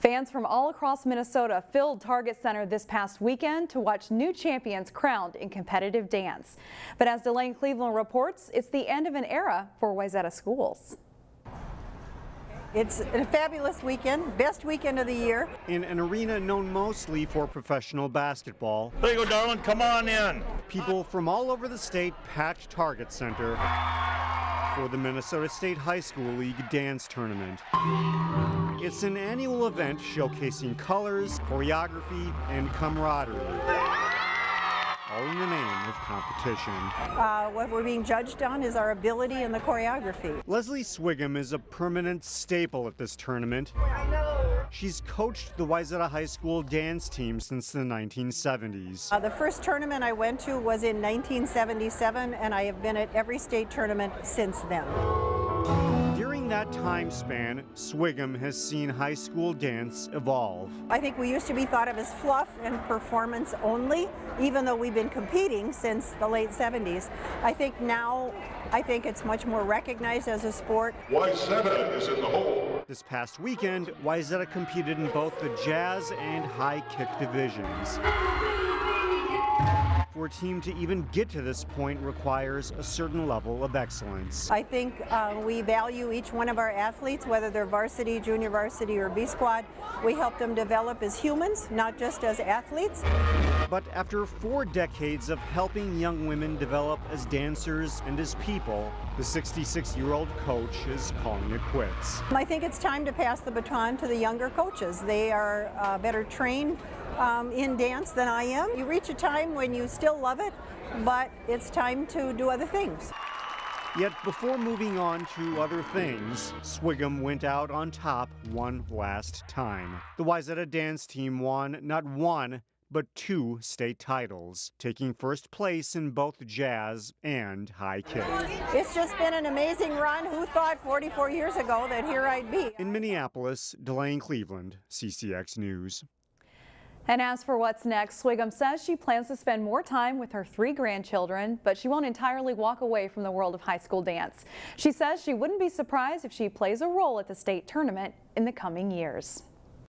Fans from all across Minnesota filled Target Center this past weekend to watch new champions crowned in competitive dance. But as Delane Cleveland reports, it's the end of an era for Wayzata schools. It's a fabulous weekend, best weekend of the year. In an arena known mostly for professional basketball. There you go, darling, come on in. People from all over the state packed Target Center for the Minnesota State High School League Dance Tournament. It's an annual event showcasing colors, choreography, and camaraderie, all in the name of competition. What we're being judged on is our ability in the choreography. Leslie Swiggum is a permanent staple at this tournament. She's coached the Wayzata High School dance team since the 1970s. The first tournament I went to was in 1977, and I have been at every state tournament since then. During that time span, Swiggum has seen high school dance evolve. I think we used to be thought of as fluff and performance only, even though we've been competing since the late 70s. I think now, it's much more recognized as a sport. Wayzata is in the hole. This past weekend, Wayzata competed in both the jazz and high kick divisions. For a team to even get to this point requires a certain level of excellence. I think we value each one of our athletes, whether they're varsity, junior varsity, or B squad. We help them develop as humans, not just as athletes. But after 4 decades of helping young women develop as dancers and as people, the 66-year-old coach is calling it quits. I think it's time to pass the baton to the younger coaches. They are better trained in dance than I am. You reach a time when you still love it, but it's time to do other things. Yet before moving on to other things, Swiggum went out on top one last time. The Wayzata dance team won not 1, but 2 state titles, taking first place in both jazz and high kick. It's just been an amazing run. Who thought 44 years ago that here I'd be? In Minneapolis, Delane Cleveland, CCX News. And as for what's next, Swiggum says she plans to spend more time with her 3 grandchildren, but she won't entirely walk away from the world of high school dance. She says she wouldn't be surprised if she plays a role at the state tournament in the coming years.